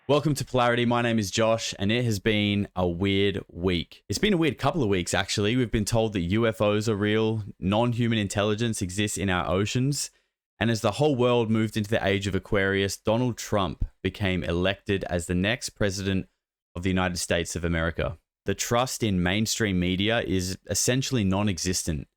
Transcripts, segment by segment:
Welcome to Polarity. My name is Josh, and it has been a weird week. It's been a weird couple of weeks, actually. We've been told that UFOs are real, non-human intelligence exists in our oceans, and as the whole world moved into the age of Aquarius, Donald Trump became elected as the next president of the United States of America. The trust in mainstream media is essentially non-existent,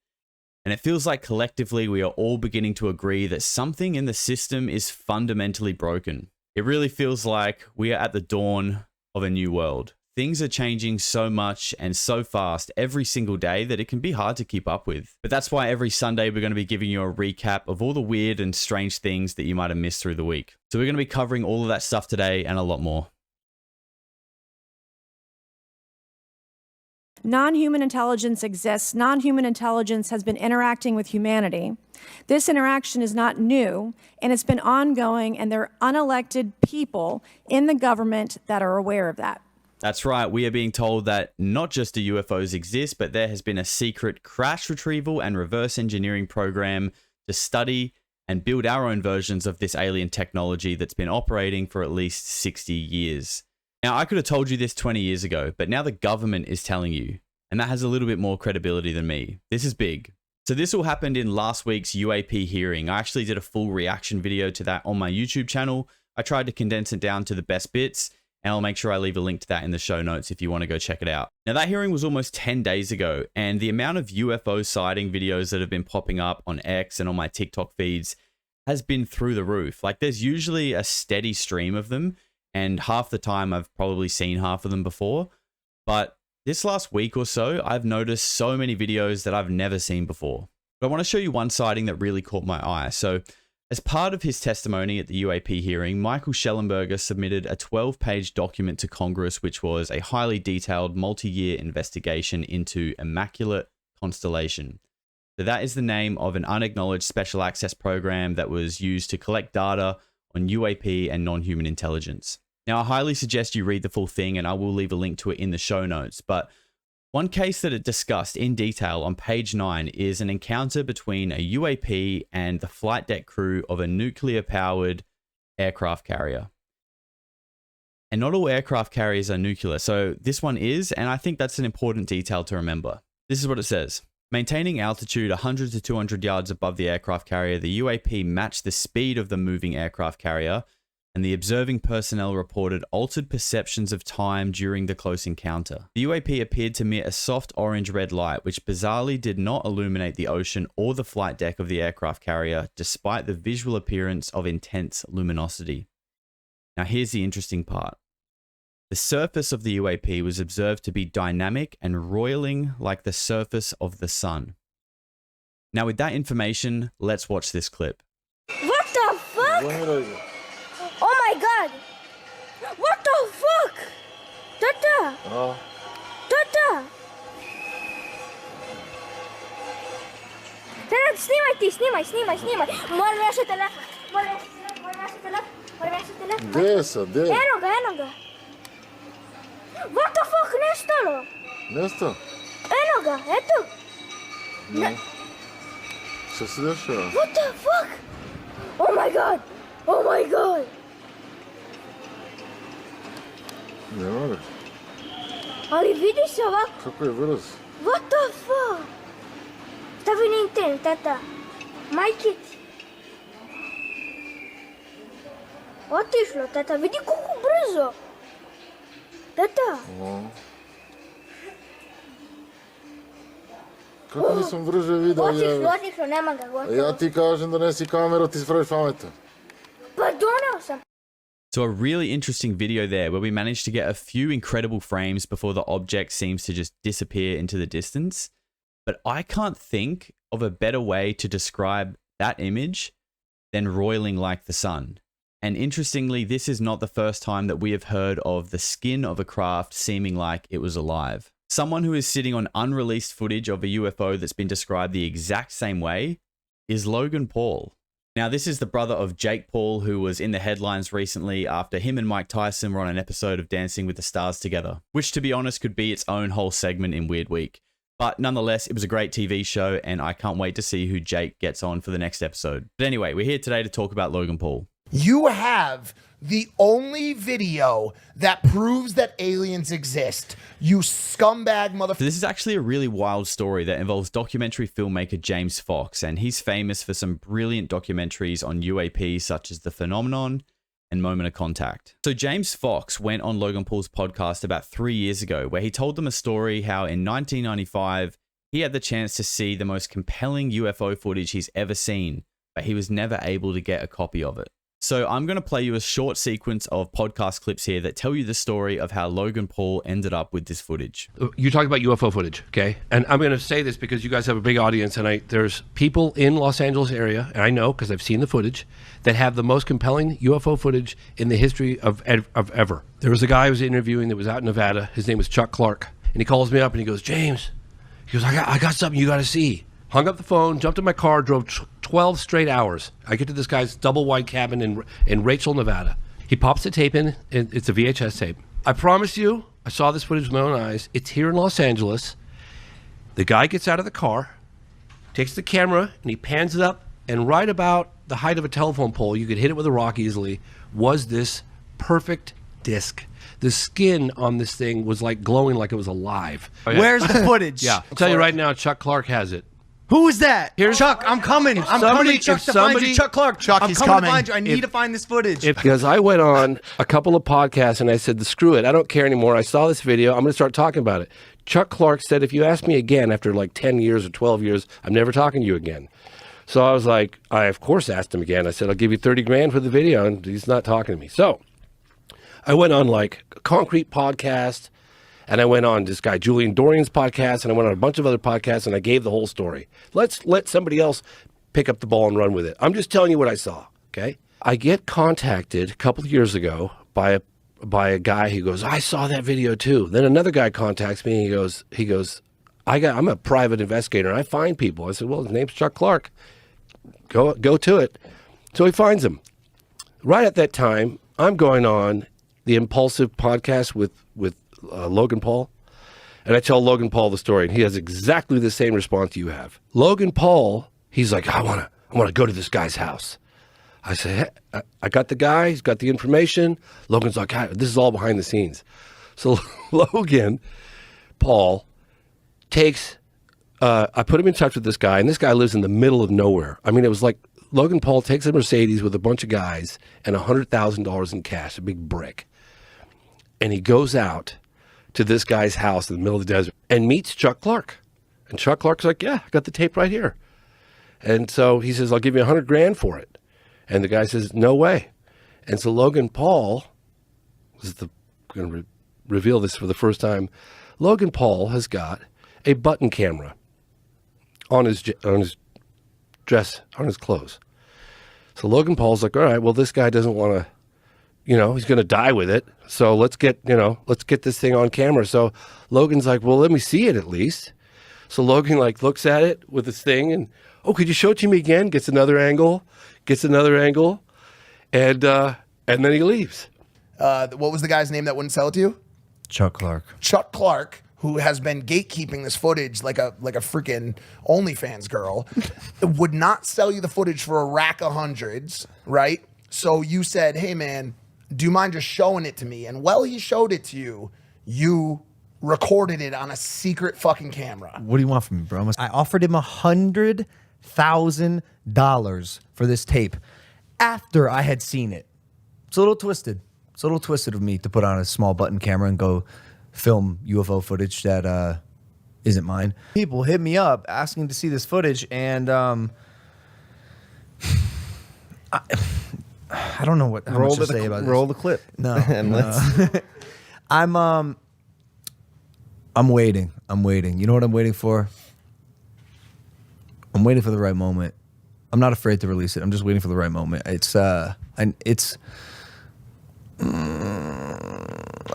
and it feels like collectively we are all beginning to agree that something in the system is fundamentally broken. It really feels like we are at the dawn of a new world. Things are changing so much and so fast every single day that it can be hard to keep up with. But that's why every Sunday we're going to be giving you a recap of all the weird and strange things that you might have missed through the week. So we're going to be covering all of that stuff today and a lot more. Non-human intelligence exists. Non-human intelligence has been interacting with humanity. This interaction is not new, and it's been ongoing, and there are unelected people in the government that are aware of that. That's right. We are being told that not just do UFOs exist, but there has been a secret crash retrieval and reverse engineering program to study and build our own versions of this alien technology that's been operating for at least 60 years. Now, I could have told you this 20 years ago, but now the government is telling you, and that has a little bit more credibility than me. This is big. So this all happened in last week's UAP hearing. I actually did a full reaction video to that on my YouTube channel. I tried to condense it down to the best bits, and I'll make sure I leave a link to that in the show notes if you want to go check it out. Now, that hearing was almost 10 days ago, and the amount of UFO sighting videos that have been popping up on X and on my TikTok feeds has been through the roof. Like, there's usually a steady stream of them, and half the time I've probably seen half of them before. But this last week or so, I've noticed so many videos that I've never seen before. But I want to show you one sighting that really caught my eye. So as part of his testimony at the UAP hearing, Michael Schellenberger submitted a 12-page document to Congress, which was a highly detailed multi-year investigation into Immaculate Constellation. So that is the name of an unacknowledged special access program that was used to collect data on UAP and non-human intelligence. Now, I highly suggest you read the full thing, and I will leave a link to it in the show notes. But one case that it discussed in detail on page 9 is an encounter between a UAP and the flight deck crew of a nuclear-powered aircraft carrier. And not all aircraft carriers are nuclear, so this one is, and I think that's an important detail to remember. This is what it says. Maintaining altitude 100 to 200 yards above the aircraft carrier, the UAP matched the speed of the moving aircraft carrier, and the observing personnel reported altered perceptions of time during the close encounter. The UAP appeared to emit a soft orange-red light, which bizarrely did not illuminate the ocean or the flight deck of the aircraft carrier, despite the visual appearance of intense luminosity. Now, here's the interesting part. The surface of the UAP was observed to be dynamic and roiling like the surface of the sun. Now, with that information, let's watch this clip. What the fuck? Oh my god! What the fuck? Tata! Tata! Tara, снимай! Моля се телефон. Gdje sam, gdje? Eno ga. What the fuck, nestalo? Nestao? Eno ga, eto. Ne. Šta se dešava? What the fuck? Oh my god! Nema ga. Ali vidi se ovako. Kako je brz? What the fuck? Stavi na internet, tata. Majke ti. Otišlo, tata. Vidi koliko brzo. Tata. Kako nisam brže vidio? Otišlo, nema ga, gotovo. Ja ti kažem donesi kameru, ti spraviš pametan. Pa doneo sam. So a really interesting video there where we managed to get a few incredible frames before the object seems to just disappear into the distance. But I can't think of a better way to describe that image than roiling like the sun. And interestingly, this is not the first time that we have heard of the skin of a craft seeming like it was alive. Someone who is sitting on unreleased footage of a UFO that's been described the exact same way is Logan Paul. Now, this is the brother of Jake Paul, who was in the headlines recently after him and Mike Tyson were on an episode of Dancing with the Stars together, which, to be honest, could be its own whole segment in Weird Week. But nonetheless, it was a great TV show, and I can't wait to see who Jake gets on for the next episode. But anyway, we're here today to talk about Logan Paul. You have the only video that proves that aliens exist. You scumbag motherfucker. This is actually a really wild story that involves documentary filmmaker James Fox, and he's famous for some brilliant documentaries on UAP such as The Phenomenon and Moment of Contact. So James Fox went on Logan Paul's podcast about 3 years ago where he told them a story how in 1995 he had the chance to see the most compelling UFO footage he's ever seen, but he was never able to get a copy of it. So I'm going to play you a short sequence of podcast clips here that tell you the story of how Logan Paul ended up with this footage. You talked about UFO footage, okay? And I'm going to say this because you guys have a big audience, and there's people in Los Angeles area, and I know because I've seen the footage, that have the most compelling UFO footage in the history of ever. There was a guy I was interviewing that was out in Nevada. His name was Chuck Clark, and he calls me up and he goes, James, he goes, I got something you got to see. Hung up the phone, jumped in my car, drove 12 straight hours. I get to this guy's double wide cabin in Rachel, Nevada. He pops the tape in, and it's a VHS tape. I promise you, I saw this footage with my own eyes. It's here in Los Angeles. The guy gets out of the car, takes the camera, and he pans it up, and right about the height of a telephone pole, you could hit it with a rock easily, was this perfect disc. The skin on this thing was like glowing like it was alive. Oh, yeah. Where's the footage? Yeah, I'll tell you right now, Chuck Clark has it. Who is that? Chuck, I'm coming. I'm coming, Chuck, to find you. Chuck Clark. Chuck, I'm he's coming coming. to find you. I need to find this footage. Because I went on a couple of podcasts and I said, screw it. I don't care anymore. I saw this video. I'm going to start talking about it. Chuck Clark said, if you ask me again after like 10 years or 12 years, I'm never talking to you again. So I was like, I of course asked him again. I said, I'll give you 30 grand for the video. And he's not talking to me. So I went on like a Concrete podcast. And I went on this guy, Julian Dorian's podcast, and I went on a bunch of other podcasts, and I gave the whole story. Let's let somebody else pick up the ball and run with it. I'm just telling you what I saw, okay? I get contacted a couple of years ago by a guy who goes, I saw that video too. Then another guy contacts me, and he goes, I'm a private investigator, and I find people. I said, well, his name's Chuck Clark. Go to it. So he finds him. Right at that time, I'm going on the Impulsive podcast with Logan Paul, and I tell Logan Paul the story, and he has exactly the same response you have. Logan Paul, he's like, I want to go to this guy's house. I say, hey, I got the guy, he's got the information. Logan's like, this is all behind the scenes. So Logan Paul takes, I put him in touch with this guy, and this guy lives in the middle of nowhere. I mean, it was like Logan Paul takes a Mercedes with a bunch of guys and $100,000 in cash, a big brick, and he goes out to this guy's house in the middle of the desert and meets Chuck Clark. And Chuck Clark's like, yeah, I got the tape right here. And so he says, I'll give you 100 grand for it. And the guy says, no way. And so Logan Paul, going to reveal this for the first time, Logan Paul has got a button camera on his dress, on his clothes. So Logan Paul's like, all right, well, this guy doesn't want to, he's going to die with it. So let's get this thing on camera. So Logan's like, well, let me see it at least. So Logan looks at it with this thing and, could you show it to me again? Gets another angle, and then he leaves. What was the guy's name that wouldn't sell it to you? Chuck Clark. Chuck Clark, who has been gatekeeping this footage like a freaking OnlyFans girl, would not sell you the footage for a rack of hundreds, right? So you said, hey man, do you mind just showing it to me? And while he showed it to you, you recorded it on a secret fucking camera. What do you want from me, bro? I offered him $100,000 for this tape after I had seen it. It's a little twisted. It's a little twisted of me to put on a small button camera and go film UFO footage that isn't mine. People hit me up asking to see this footage, and I don't know how much to say about this. Roll the clip. No. And let's... I'm waiting. You know what I'm waiting for? I'm waiting for the right moment. I'm not afraid to release it. I'm just waiting for the right moment. I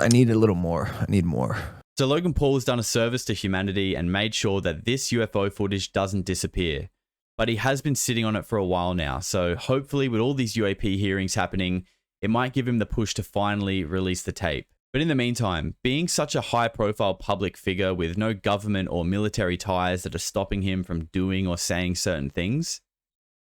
need a little more. I need more. So Logan Paul has done a service to humanity and made sure that this UFO footage doesn't disappear. But he has been sitting on it for a while now, so hopefully with all these UAP hearings happening, it might give him the push to finally release the tape. But in the meantime, being such a high-profile public figure with no government or military ties that are stopping him from doing or saying certain things,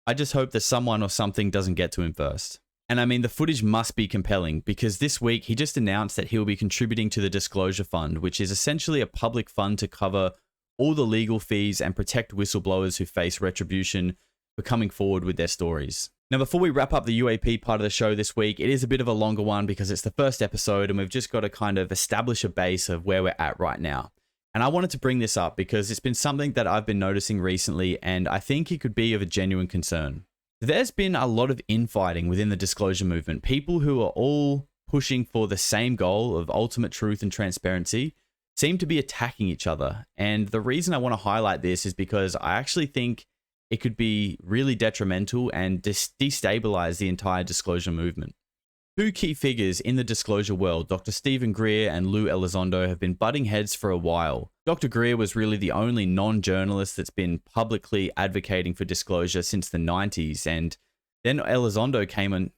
I just hope that someone or something doesn't get to him first. And I mean, the footage must be compelling because this week he just announced that he'll be contributing to the Disclosure Fund, which is essentially a public fund to cover all the legal fees and protect whistleblowers who face retribution for coming forward with their stories. Now, before we wrap up the UAP part of the show this week, it is a bit of a longer one because it's the first episode and we've just got to kind of establish a base of where we're at right now. And I wanted to bring this up because it's been something that I've been noticing recently and I think it could be of a genuine concern. There's been a lot of infighting within the disclosure movement. People who are all pushing for the same goal of ultimate truth and transparency seem to be attacking each other. And the reason I want to highlight this is because I actually think it could be really detrimental and destabilize the entire disclosure movement. Two key figures in the disclosure world, Dr. Stephen Greer and Lou Elizondo, have been butting heads for a while. Dr. Greer was really the only non-journalist that's been publicly advocating for disclosure since the 90s, and then Elizondo came onto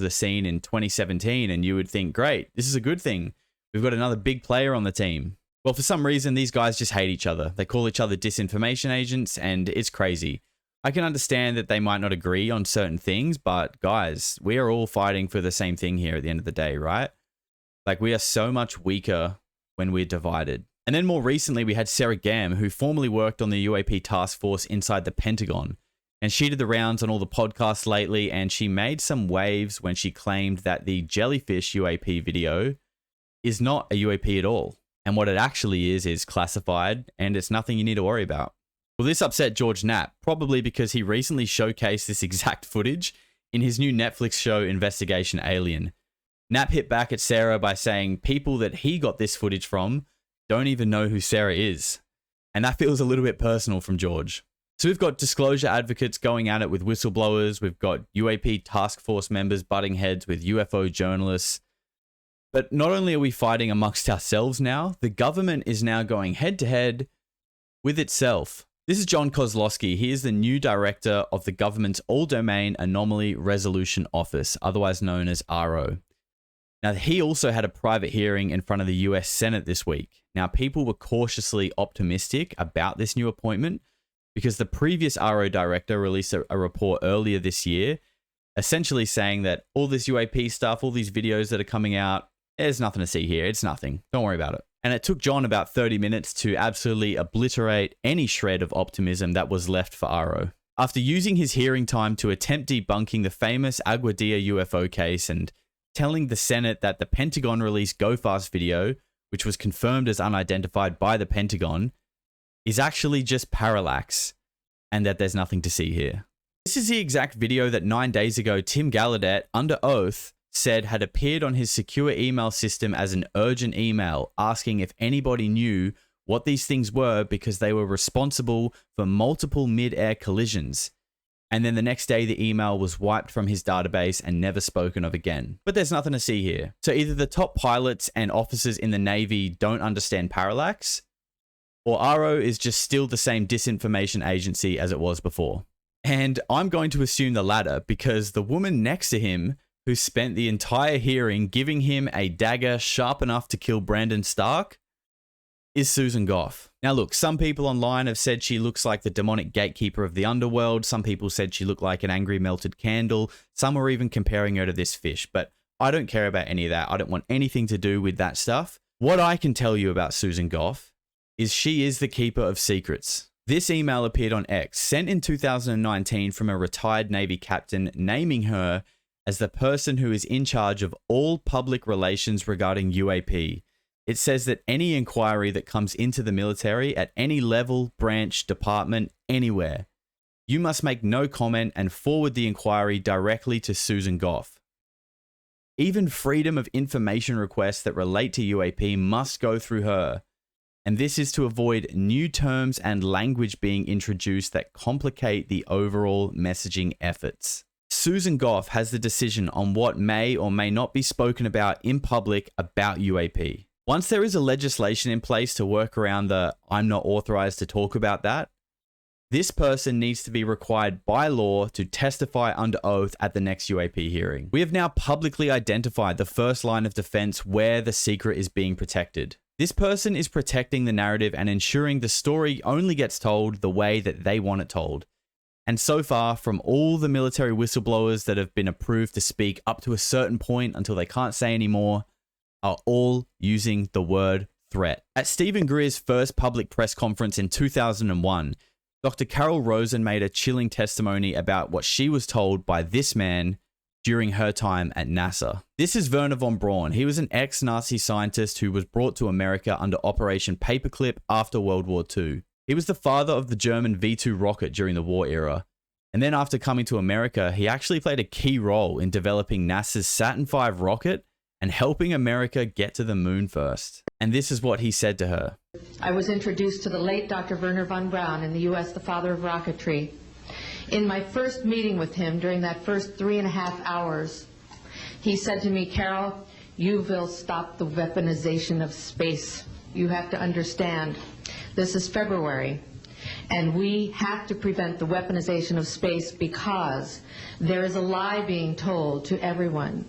the scene in 2017, and you would think, great, this is a good thing. We've got another big player on the team. Well, for some reason, these guys just hate each other. They call each other disinformation agents, and it's crazy. I can understand that they might not agree on certain things, but guys, we are all fighting for the same thing here at the end of the day, right? Like, we are so much weaker when we're divided. And then more recently, we had Sarah Gam, who formerly worked on the UAP task force inside the Pentagon. And she did the rounds on all the podcasts lately, and she made some waves when she claimed that the jellyfish UAP video is not a UAP at all. And what it actually is classified, and it's nothing you need to worry about. Well, this upset George Knapp, probably because he recently showcased this exact footage in his new Netflix show, Investigation Alien. Knapp hit back at Sarah by saying people that he got this footage from don't even know who Sarah is. And that feels a little bit personal from George. So we've got disclosure advocates going at it with whistleblowers. We've got UAP task force members butting heads with UFO journalists. But not only are we fighting amongst ourselves now, the government is now going head to head with itself. This is John Kozlowski. He is the new director of the government's All-Domain Anomaly Resolution Office, otherwise known as ARO. Now, he also had a private hearing in front of the US Senate this week. Now, people were cautiously optimistic about this new appointment because the previous ARO director released a report earlier this year, essentially saying that all this UAP stuff, all these videos that are coming out, there's nothing to see here. It's nothing. Don't worry about it. And it took John about 30 minutes to absolutely obliterate any shred of optimism that was left for ARO. After using his hearing time to attempt debunking the famous Aguadilla UFO case and telling the Senate that the Pentagon released Go Fast video, which was confirmed as unidentified by the Pentagon, is actually just parallax and that there's nothing to see here. This is the exact video that 9 days ago Tim Gallaudet, under oath, said had appeared on his secure email system as an urgent email asking if anybody knew what these things were because they were responsible for multiple mid-air collisions. And then the next day, the email was wiped from his database and never spoken of again. But there's nothing to see here. So either the top pilots and officers in the Navy don't understand parallax, or ARO is just still the same disinformation agency as it was before. And I'm going to assume the latter because the woman next to him who spent the entire hearing giving him a dagger sharp enough to kill Brandon Stark is Susan Goff. Now look, some people online have said she looks like the demonic gatekeeper of the underworld. Some people said she looked like an angry melted candle. Some were even comparing her to this fish, but I don't care about any of that. I don't want anything to do with that stuff. What I can tell you about Susan Goff is she is the keeper of secrets. This email appeared on X, sent in 2019 from a retired Navy captain, naming her as the person who is in charge of all public relations regarding UAP. It says that any inquiry that comes into the military at any level, branch, department, anywhere, you must make no comment and forward the inquiry directly to Susan Goff. Even freedom of information requests that relate to UAP must go through her. And this is to avoid new terms and language being introduced that complicate the overall messaging efforts. Susan Goff has the decision on what may or may not be spoken about in public about UAP. Once there is a legislation in place to work around the "I'm not authorized to talk about that," this person needs to be required by law to testify under oath at the next UAP hearing. We have now publicly identified the first line of defense where the secret is being protected. This person is protecting the narrative and ensuring the story only gets told the way that they want it told. And so far, from all the military whistleblowers that have been approved to speak up to a certain point until they can't say anymore, are all using the word threat. At Stephen Greer's first public press conference in 2001, Dr. Carol Rosen made a chilling testimony about what she was told by this man during her time at NASA. This is Werner von Braun. He was an ex-Nazi scientist who was brought to America under Operation Paperclip after World War II. He was the father of the German V-2 rocket during the war era. And then after coming to America, he actually played a key role in developing NASA's Saturn V rocket and helping America get to the moon first. And this is what he said to her. I was introduced to the late Dr. Werner von Braun in the U.S., the father of rocketry. In my first meeting with him during that first 3.5 hours, he said to me, Carol, you will stop the weaponization of space. You have to understand, this is February, and we have to prevent the weaponization of space because there is a lie being told to everyone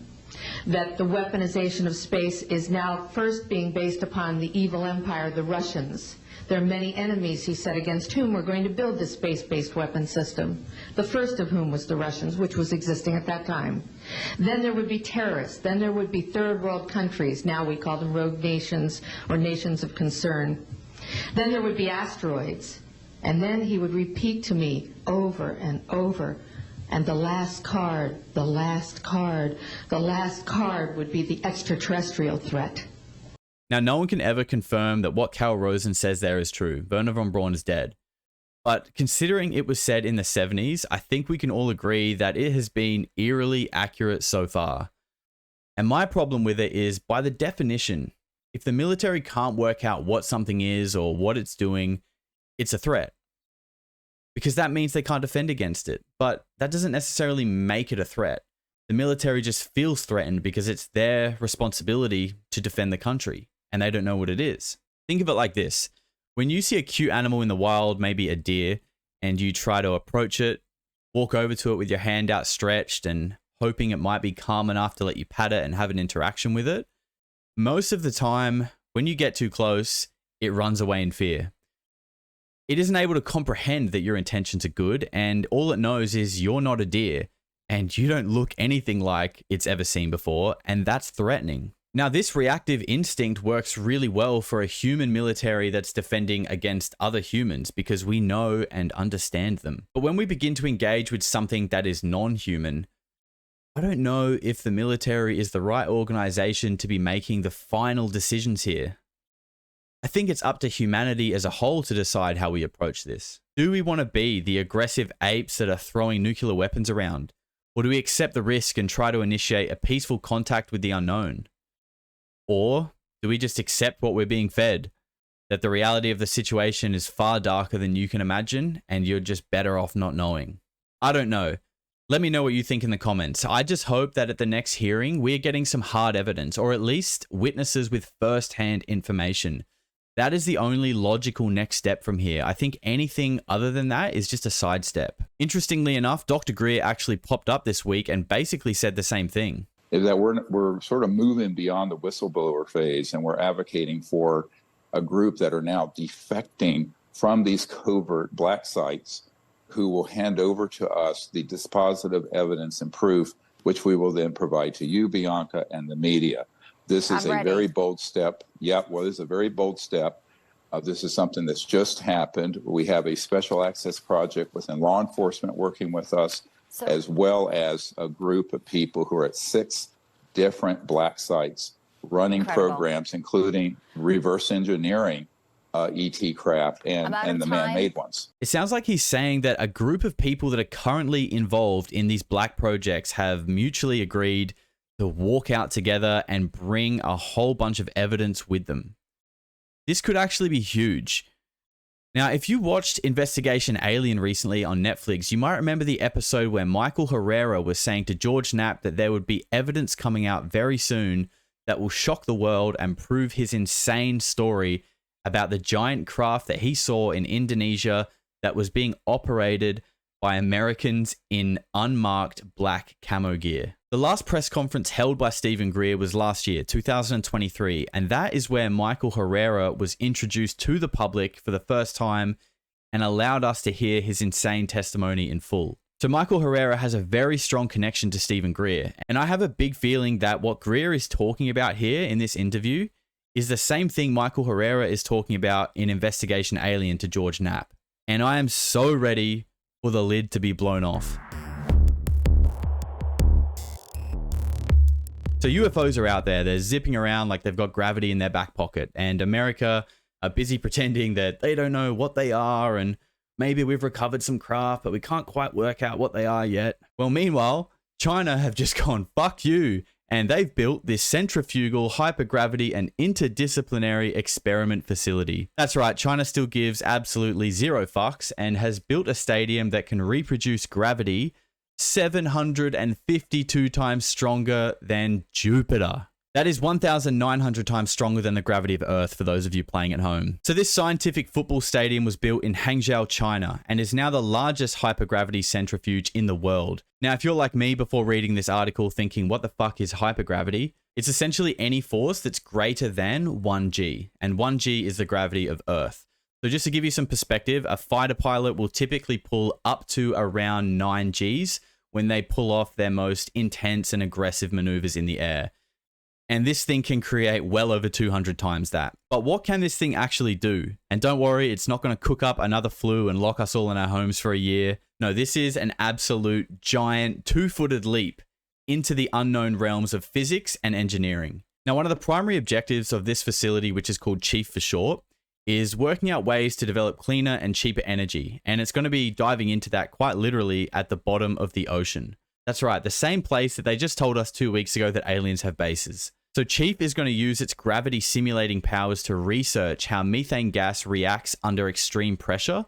that the weaponization of space is now first being based upon the evil empire, the Russians. There are many enemies, he said, against whom we're going to build this space-based weapon system, the first of whom was the Russians, which was existing at that time. Then there would be terrorists. Then there would be third world countries. Now we call them rogue nations or nations of concern. Then there would be asteroids. And then he would repeat to me over and over, and the last card, the last card, the last card would be the extraterrestrial threat. Now, no one can ever confirm that what Carol Rosen says there is true. Werner von Braun is dead. But considering it was said in the 70s, I think we can all agree that it has been eerily accurate so far. And my problem with it is, by the definition, if the military can't work out what something is or what it's doing, it's a threat. Because that means they can't defend against it. But that doesn't necessarily make it a threat. The military just feels threatened because it's their responsibility to defend the country, and they don't know what it is. Think of it like this. When you see a cute animal in the wild, maybe a deer, and you try to approach it, walk over to it with your hand outstretched and hoping it might be calm enough to let you pat it and have an interaction with it, most of the time, when you get too close, it runs away in fear. It isn't able to comprehend that your intentions are good, and all it knows is you're not a deer, and you don't look anything like it's ever seen before, and that's threatening. Now, this reactive instinct works really well for a human military that's defending against other humans because we know and understand them. But when we begin to engage with something that is non-human, I don't know if the military is the right organization to be making the final decisions here. I think it's up to humanity as a whole to decide how we approach this. Do we want to be the aggressive apes that are throwing nuclear weapons around? Or do we accept the risk and try to initiate a peaceful contact with the unknown? Or do we just accept what we're being fed? That the reality of the situation is far darker than you can imagine, and you're just better off not knowing? I don't know. Let me know what you think in the comments. I just hope that at the next hearing, we're getting some hard evidence, or at least witnesses with first-hand information. That is the only logical next step from here. I think anything other than that is just a sidestep. Interestingly enough, Dr. Greer actually popped up this week and basically said the same thing. Is that we're sort of moving beyond the whistleblower phase, and we're advocating for a group that are now defecting from these covert black sites who will hand over to us the dispositive evidence and proof, which we will then provide to you, Bianca, and the media. This is a very bold step. Yeah, well, this is a very bold step. This is something that's just happened. We have a special access project within law enforcement working with us, as well as a group of people who are at 6 different black sites running programs, including reverse engineering ET craft and the man-made ones. It sounds like he's saying that a group of people that are currently involved in these black projects have mutually agreed to walk out together and bring a whole bunch of evidence with them. This could actually be huge. Now, if you watched Investigation Alien recently on Netflix, you might remember the episode where Michael Herrera was saying to George Knapp that there would be evidence coming out very soon that will shock the world and prove his insane story about the giant craft that he saw in Indonesia that was being operated by Americans in unmarked black camo gear. The last press conference held by Stephen Greer was last year, 2023, and that is where Michael Herrera was introduced to the public for the first time and allowed us to hear his insane testimony in full. So Michael Herrera has a very strong connection to Stephen Greer, and I have a big feeling that what Greer is talking about here in this interview is the same thing Michael Herrera is talking about in Investigation Alien to George Knapp. And I am so ready for the lid to be blown off. So UFOs are out there, they're zipping around like they've got gravity in their back pocket, and America are busy pretending that they don't know what they are, and maybe we've recovered some craft, but we can't quite work out what they are yet. Well, meanwhile, China have just gone, fuck you, and they've built this centrifugal, hypergravity, and interdisciplinary experiment facility. That's right, China still gives absolutely zero fucks and has built a stadium that can reproduce gravity 752 times stronger than Jupiter. That is 1,900 times stronger than the gravity of Earth for those of you playing at home. So this scientific football stadium was built in Hangzhou, China, and is now the largest hypergravity centrifuge in the world. Now, if you're like me before reading this article thinking, what the fuck is hypergravity? It's essentially any force that's greater than 1g, and 1g is the gravity of Earth. So just to give you some perspective, a fighter pilot will typically pull up to around 9Gs when they pull off their most intense and aggressive maneuvers in the air. And this thing can create well over 200 times that. But what can this thing actually do? And don't worry, it's not going to cook up another flu and lock us all in our homes for a year. No, this is an absolute giant two-footed leap into the unknown realms of physics and engineering. Now, one of the primary objectives of this facility, which is called CHIEF for short, is working out ways to develop cleaner and cheaper energy. And it's going to be diving into that quite literally at the bottom of the ocean. That's right, the same place that they just told us 2 weeks ago that aliens have bases. So CHIEF is going to use its gravity simulating powers to research how methane gas reacts under extreme pressure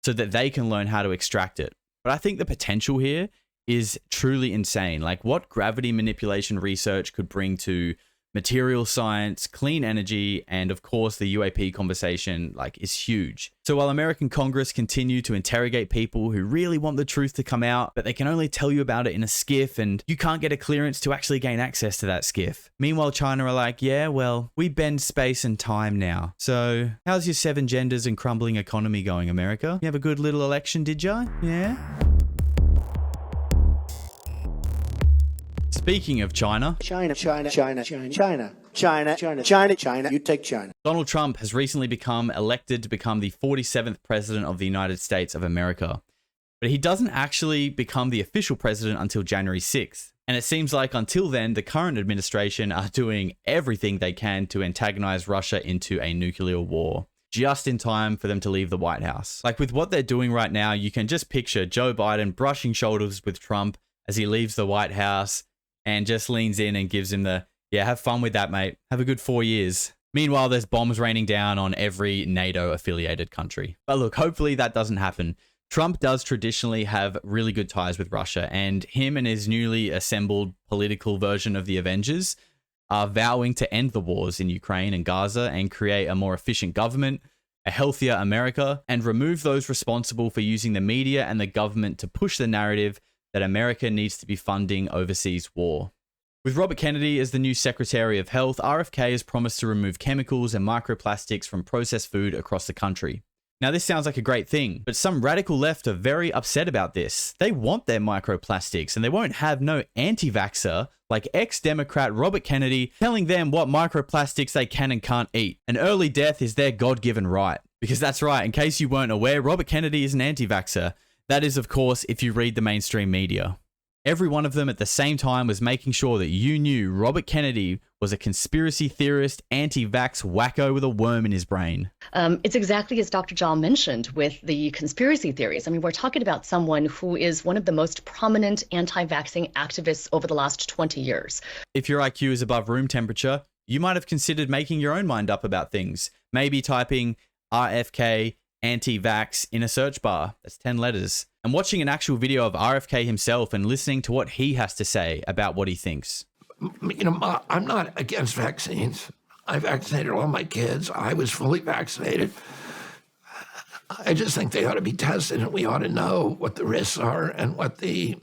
so that they can learn how to extract it. But I think the potential here is truly insane. Like what gravity manipulation research could bring to material science, clean energy, and of course the UAP conversation is huge. So while American Congress continue to interrogate people who really want the truth to come out, but they can only tell you about it in a skiff and you can't get a clearance to actually gain access to that skiff. Meanwhile, China are like, yeah, well, we bend space and time now. So how's your 7 genders and crumbling economy going, America? You have a good little election, did ya? Yeah? Speaking of China, China, you take China. Donald Trump has recently become elected to become the 47th president of the United States of America. But he doesn't actually become the official president until January 6th. And it seems like until then, the current administration are doing everything they can to antagonize Russia into a nuclear war, just in time for them to leave the White House. Like with what they're doing right now, you can just picture Joe Biden brushing shoulders with Trump as he leaves the White House and just leans in and gives him the, yeah, have fun with that, mate. Have a good 4 years. Meanwhile, there's bombs raining down on every NATO-affiliated country. But look, hopefully that doesn't happen. Trump does traditionally have really good ties with Russia, and him and his newly assembled political version of the Avengers are vowing to end the wars in Ukraine and Gaza and create a more efficient government, a healthier America, and remove those responsible for using the media and the government to push the narrative that America needs to be funding overseas war. With Robert Kennedy as the new Secretary of Health, RFK has promised to remove chemicals and microplastics from processed food across the country. Now, this sounds like a great thing, but some radical left are very upset about this. They want their microplastics, and they won't have no anti-vaxxer like ex-Democrat Robert Kennedy telling them what microplastics they can and can't eat. An early death is their God-given right. Because that's right, in case you weren't aware, Robert Kennedy is an anti-vaxxer. That is, of course, if you read the mainstream media. Every one of them at the same time was making sure that you knew Robert Kennedy was a conspiracy theorist, anti-vax wacko with a worm in his brain. It's exactly as Dr. John mentioned with the conspiracy theories. I mean, we're talking about someone who is one of the most prominent anti-vaxxing activists over the last 20 years. If your IQ is above room temperature, you might have considered making your own mind up about things. Maybe typing RFK anti-vax in a search bar. That's 10 letters. And watching an actual video of RFK himself and listening to what he has to say about what he thinks. You know, I'm not against vaccines. I vaccinated all my kids. I was fully vaccinated. I just think they ought to be tested, and we ought to know what the risks are and what the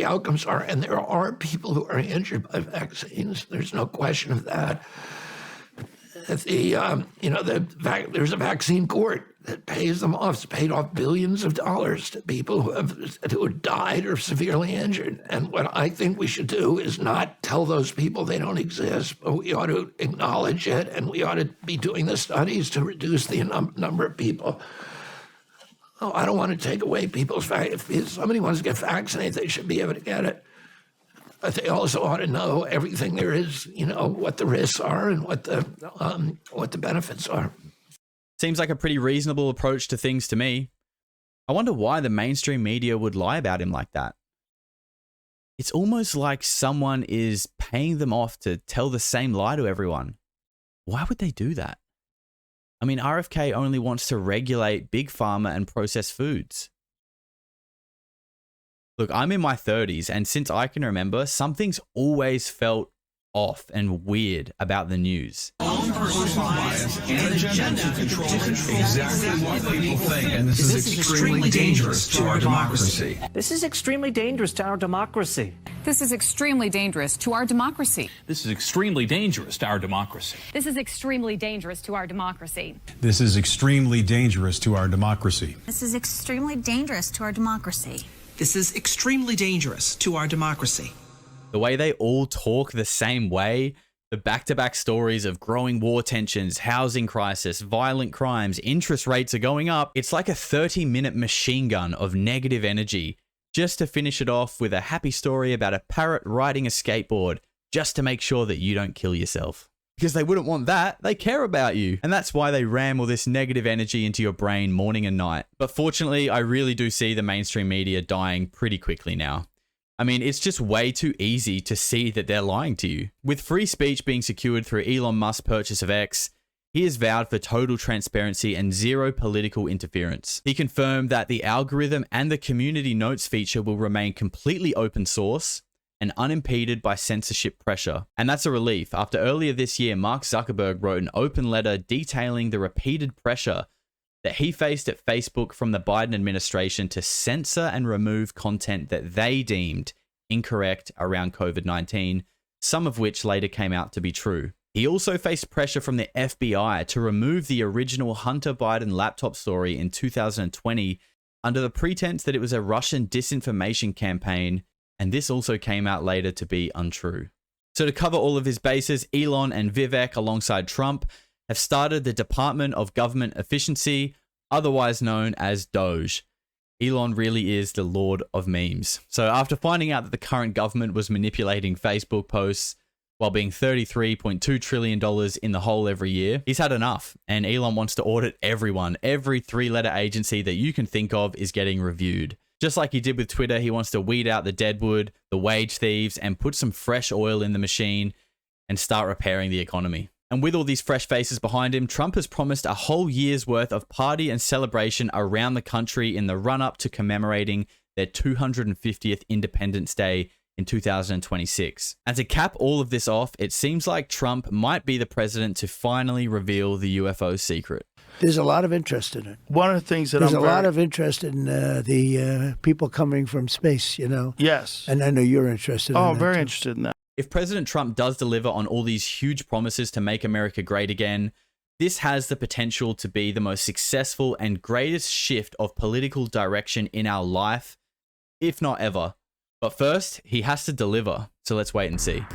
outcomes are. And there are people who are injured by vaccines. There's no question of that. There's a vaccine court that pays them off. It's paid off billions of dollars to people who have died or severely injured. And what I think we should do is not tell those people they don't exist, but we ought to acknowledge it, and we ought to be doing the studies to reduce the number of people. Oh, I don't want to take away people's if somebody wants to get vaccinated, they should be able to get it. But they also ought to know everything there is, what the risks are and what the benefits are. Seems like a pretty reasonable approach to things to me. I wonder why the mainstream media would lie about him like that. It's almost like someone is paying them off to tell the same lie to everyone. Why would they do that? I mean, RFK only wants to regulate big pharma and processed foods. Look, I'm in my 30s, and since I can remember, something's always felt off and weird about the news. Own personal bias and agenda to control exactly what people think, and this is extremely dangerous to our democracy. This is extremely dangerous to our democracy. This is extremely dangerous to our democracy. This is extremely dangerous to our democracy. This is extremely dangerous to our democracy. This is extremely dangerous to our democracy. This is extremely dangerous to our democracy. This is extremely dangerous to our democracy. The way they all talk the same way, the back-to-back stories of growing war tensions, housing crisis, violent crimes, interest rates are going up. It's like a 30-minute machine gun of negative energy, just to finish it off with a happy story about a parrot riding a skateboard, just to make sure that you don't kill yourself. Because they wouldn't want that. They care about you. And that's why they ram all this negative energy into your brain morning and night. But fortunately, I really do see the mainstream media dying pretty quickly now. I mean, it's just way too easy to see that they're lying to you. With free speech being secured through Elon Musk's purchase of X, he has vowed for total transparency and zero political interference. He confirmed that the algorithm and the community notes feature will remain completely open source and unimpeded by censorship pressure. And that's a relief, after earlier this year, Mark Zuckerberg wrote an open letter detailing the repeated pressure that he faced at Facebook from the Biden administration to censor and remove content that they deemed incorrect around COVID-19, some of which later came out to be true. He also faced pressure from the FBI to remove the original Hunter Biden laptop story in 2020 under the pretense that it was a Russian disinformation campaign, and this also came out later to be untrue. So to cover all of his bases, Elon and Vivek, alongside Trump, have started the Department of Government Efficiency, otherwise known as Doge. Elon really is the lord of memes. So after finding out that the current government was manipulating Facebook posts while being $33.2 trillion in the hole every year, he's had enough. And Elon wants to audit everyone. Every three-letter agency that you can think of is getting reviewed. Just like he did with Twitter, he wants to weed out the deadwood, the wage thieves, and put some fresh oil in the machine and start repairing the economy. And with all these fresh faces behind him, Trump has promised a whole year's worth of party and celebration around the country in the run-up to commemorating their 250th Independence Day in 2026. And to cap all of this off, it seems like Trump might be the president to finally reveal the UFO secret. There's a lot of interest in it. One of the things that there's a lot of interest in the people coming from space, Yes. And I know you're interested in that. Oh, very interested in that. If President Trump does deliver on all these huge promises to make America great again, this has the potential to be the most successful and greatest shift of political direction in our life, if not ever. But first, he has to deliver, so let's wait and see.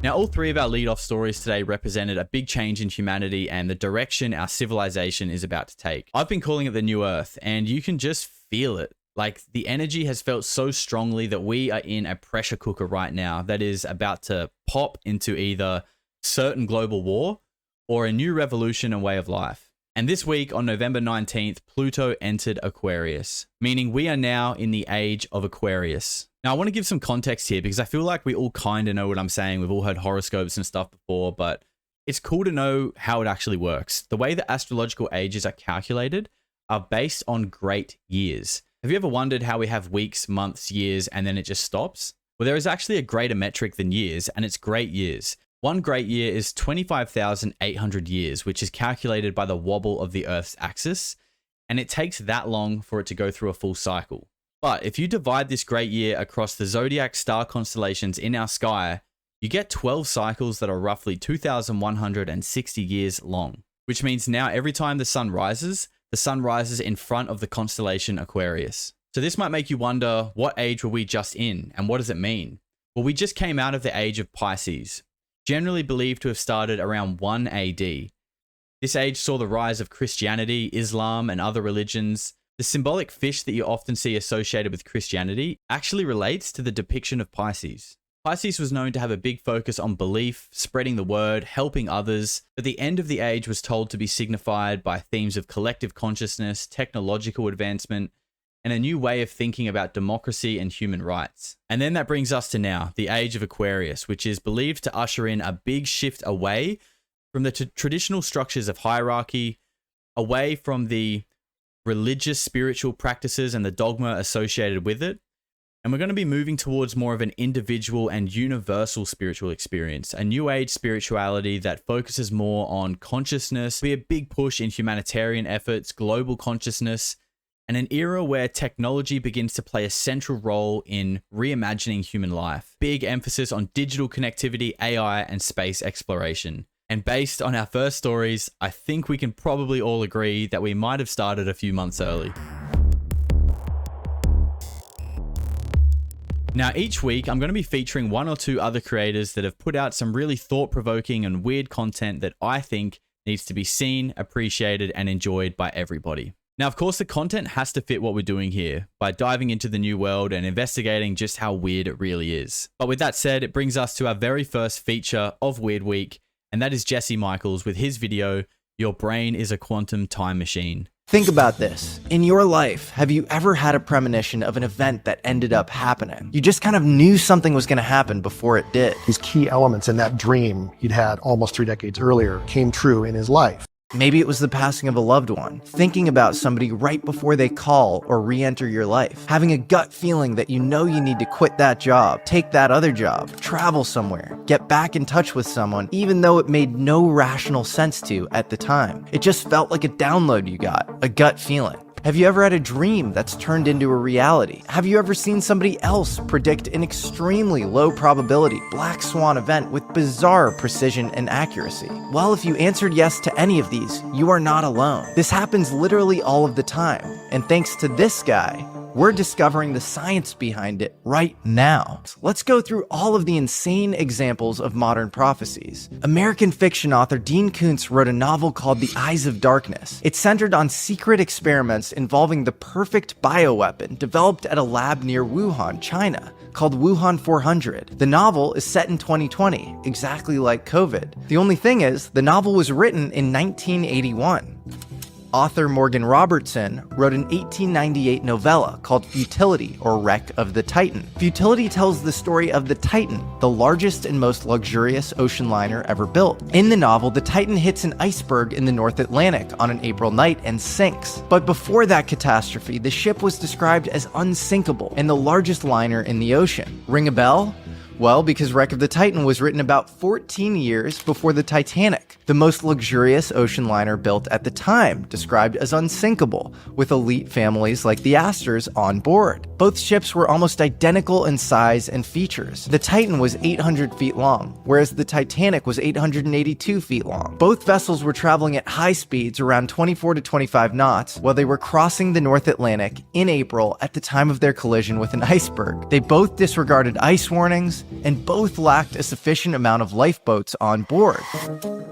Now, all three of our lead-off stories today represented a big change in humanity and the direction our civilization is about to take. I've been calling it the New Earth, and you can just feel it. Like, the energy has felt so strongly that we are in a pressure cooker right now that is about to pop into either certain global war or a new revolution and way of life. And this week, on November 19th, Pluto entered Aquarius, meaning we are now in the age of Aquarius. Now, I want to give some context here because I feel like we all kind of know what I'm saying. We've all heard horoscopes and stuff before, but it's cool to know how it actually works. The way that astrological ages are calculated are based on great years. Have you ever wondered how we have weeks, months, years, and then it just stops? Well, there is actually a greater metric than years, and it's great years. One great year is 25,800 years, which is calculated by the wobble of the Earth's axis, and it takes that long for it to go through a full cycle. But if you divide this great year across the zodiac star constellations in our sky, you get 12 cycles that are roughly 2,160 years long, which means now every time the sun rises in front of the constellation Aquarius. So this might make you wonder, what age were we just in, and what does it mean? Well, we just came out of the age of Pisces, generally believed to have started around 1 AD. This age saw the rise of Christianity, Islam, and other religions. The symbolic fish that you often see associated with Christianity actually relates to the depiction of Pisces. Pisces was known to have a big focus on belief, spreading the word, helping others, but the end of the age was told to be signified by themes of collective consciousness, technological advancement, and a new way of thinking about democracy and human rights. And then that brings us to now, the age of Aquarius, which is believed to usher in a big shift away from the traditional structures of hierarchy, away from the religious spiritual practices and the dogma associated with it. And we're going to be moving towards more of an individual and universal spiritual experience, a new age spirituality that focuses more on consciousness, be a big push in humanitarian efforts, global consciousness, and an era where technology begins to play a central role in reimagining human life. Big emphasis on digital connectivity, AI, and space exploration. And based on our first stories, I think we can probably all agree that we might have started a few months early. Now, each week, I'm going to be featuring one or two other creators that have put out some really thought-provoking and weird content that I think needs to be seen, appreciated, and enjoyed by everybody. Now, of course, the content has to fit what we're doing here by diving into the new world and investigating just how weird it really is. But with that said, it brings us to our very first feature of Weird Week, and that is Jesse Michels with his video, Your Brain is a Quantum Time Machine. Think about this. In your life, have you ever had a premonition of an event that ended up happening? You just kind of knew something was going to happen before it did. These key elements in that dream he'd had almost 3 decades earlier came true in his life. Maybe it was the passing of a loved one, thinking about somebody right before they call or re-enter your life, having a gut feeling that you know you need to quit that job, take that other job, travel somewhere, get back in touch with someone, even though it made no rational sense to at the time. It just felt like a download you got, a gut feeling. Have you ever had a dream that's turned into a reality? Have you ever seen somebody else predict an extremely low probability black swan event with bizarre precision and accuracy? Well, if you answered yes to any of these, you are not alone. This happens literally all of the time, and thanks to this guy, we're discovering the science behind it right now. Let's go through all of the insane examples of modern prophecies. American fiction author Dean Koontz wrote a novel called The Eyes of Darkness. It centered on secret experiments involving the perfect bioweapon developed at a lab near Wuhan, China, called Wuhan 400. The novel is set in 2020, exactly like COVID. The only thing is, the novel was written in 1981. Author Morgan Robertson wrote an 1898 novella called Futility, or Wreck of the Titan. Futility tells the story of the Titan, the largest and most luxurious ocean liner ever built. In the novel, the Titan hits an iceberg in the North Atlantic on an April night and sinks. But before that catastrophe, the ship was described as unsinkable and the largest liner in the ocean. Ring a bell? Well, because Wreck of the Titan was written about 14 years before the Titanic, the most luxurious ocean liner built at the time, described as unsinkable, with elite families like the Astors on board. Both ships were almost identical in size and features. The Titan was 800 feet long, whereas the Titanic was 882 feet long. Both vessels were traveling at high speeds, around 24 to 25 knots, while they were crossing the North Atlantic in April at the time of their collision with an iceberg. They both disregarded ice warnings, and both lacked a sufficient amount of lifeboats on board.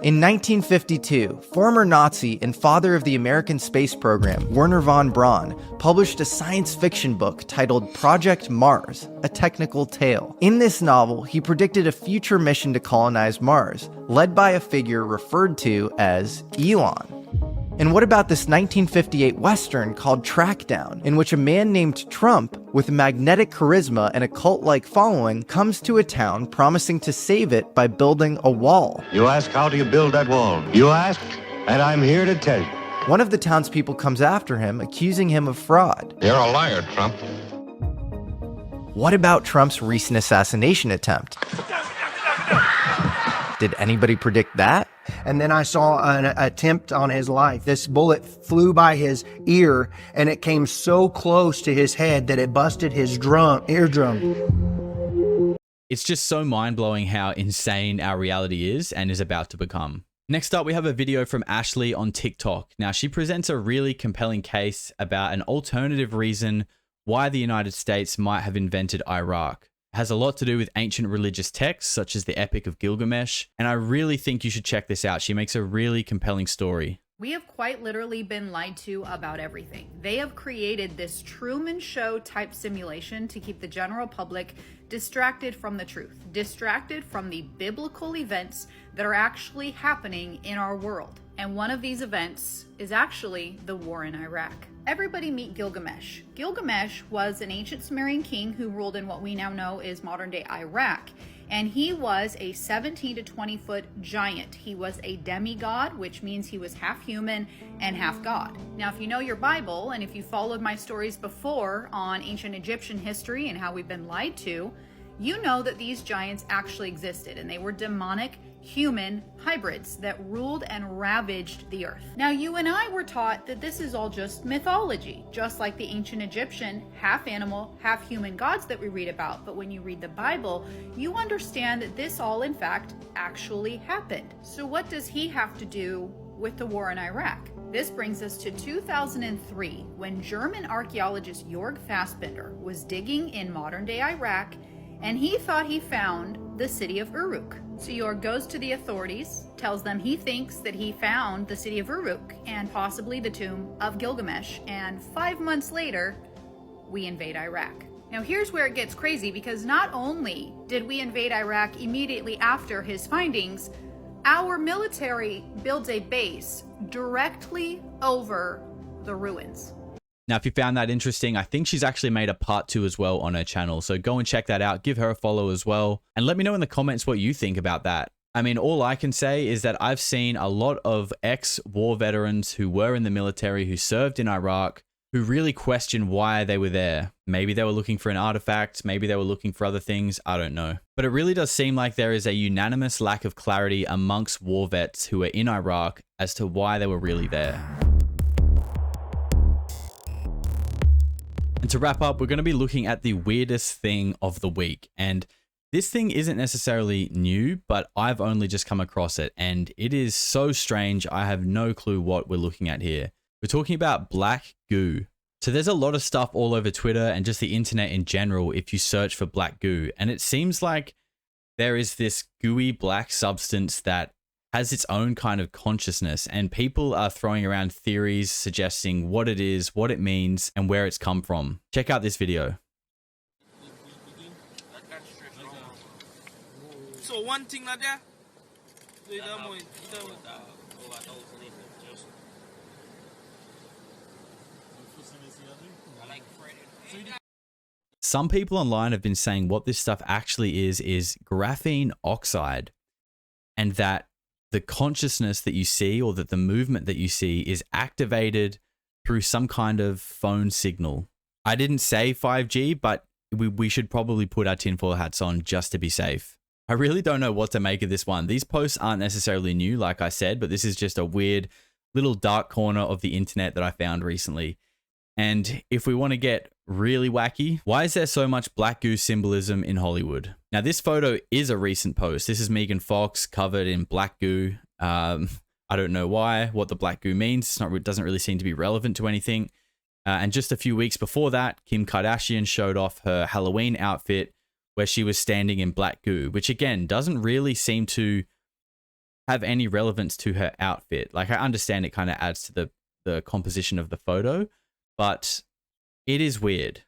In 1952, former Nazi and father of the American space program, Wernher von Braun, published a science fiction book titled Project Mars, a technical tale. In this novel, he predicted a future mission to colonize Mars, led by a figure referred to as Elon. And what about this 1958 Western called Trackdown, in which a man named Trump, with magnetic charisma and a cult-like following, comes to a town promising to save it by building a wall? You ask, how do you build that wall? You ask, and I'm here to tell you. One of the townspeople comes after him, accusing him of fraud. You're a liar, Trump. What about Trump's recent assassination attempt? Did anybody predict that? And then I saw an attempt on his life. This bullet flew by his ear, and it came so close to his head that it busted his eardrum. It's just so mind-blowing how insane our reality is and is about to become. Next up, we have a video from Ashley on TikTok. Now, she presents a really compelling case about an alternative reason why the United States might have invented Iraq. It has a lot to do with ancient religious texts, such as the Epic of Gilgamesh, and I really think you should check this out. She makes a really compelling story. We have quite literally been lied to about everything. They have created this Truman Show type simulation to keep the general public distracted from the truth, distracted from the biblical events that are actually happening in our world. And one of these events is actually the war in Iraq. Everybody meet Gilgamesh. Gilgamesh was an ancient Sumerian king who ruled in what we now know is modern day Iraq. And he was a 17 to 20 foot giant. He was a demigod, which means he was half human and half God. Now, if you know your Bible, and if you followed my stories before on ancient Egyptian history and how we've been lied to, you know that these giants actually existed, and they were demonic human hybrids that ruled and ravaged the earth. Now, you and I were taught that this is all just mythology, just like the ancient Egyptian half animal, half human gods that we read about. But when you read the Bible, you understand that this all, in fact, actually happened. So what does he have to do with the war in Iraq? This brings us to 2003, when German archaeologist Jörg Fassbinder was digging in modern-day Iraq, and he thought he found the city of Uruk. So Jörg goes to the authorities, tells them he thinks that he found the city of Uruk and possibly the tomb of Gilgamesh, and 5 months later, we invade Iraq. Now here's where it gets crazy, because not only did we invade Iraq immediately after his findings, our military builds a base directly over the ruins. Now, if you found that interesting, I think she's actually made a part 2 as well on her channel. So go and check that out. Give her a follow as well. And let me know in the comments what you think about that. I mean, all I can say is that I've seen a lot of ex-war veterans who were in the military, who served in Iraq, who really question why they were there. Maybe they were looking for an artifact. Maybe they were looking for other things. I don't know. But it really does seem like there is a unanimous lack of clarity amongst war vets who are in Iraq as to why they were really there. And to wrap up, we're going to be looking at the weirdest thing of the week. And this thing isn't necessarily new, but I've only just come across it. And it is so strange. I have no clue what we're looking at here. We're talking about black goo. So there's a lot of stuff all over Twitter and just the internet in general if you search for black goo. And it seems like there is this gooey black substance that has its own kind of consciousness, and people are throwing around theories suggesting what it is, what it means, and where it's come from. Check out this video. So one thing like that. Some people online have been saying what this stuff actually is graphene oxide, and that the consciousness that you see, or that the movement that you see, is activated through some kind of phone signal. I didn't say 5G, but we should probably put our tinfoil hats on just to be safe. I really don't know what to make of this one. These posts aren't necessarily new, like I said, but this is just a weird little dark corner of the internet that I found recently. And if we want to get really wacky, why is there so much black goo symbolism in Hollywood? Now, this photo is a recent post. This is Megan Fox covered in black goo. I don't know why, what the black goo means. It doesn't really seem to be relevant to anything. And just a few weeks before that, Kim Kardashian showed off her Halloween outfit where she was standing in black goo, which again, doesn't really seem to have any relevance to her outfit. Like, I understand it kind of adds to the composition of the photo, but it is weird.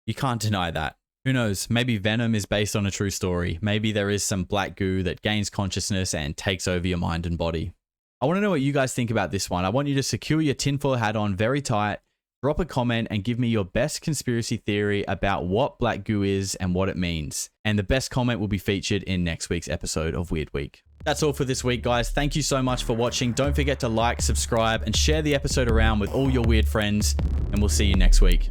You can't deny that. Who knows? Maybe Venom is based on a true story. Maybe there is some black goo that gains consciousness and takes over your mind and body. I want to know what you guys think about this one. I want you to secure your tinfoil hat on very tight, drop a comment, and give me your best conspiracy theory about what black goo is and what it means. And the best comment will be featured in next week's episode of Weird Week. That's all for this week, guys. Thank you so much for watching. Don't forget to like, subscribe, and share the episode around with all your weird friends. And we'll see you next week.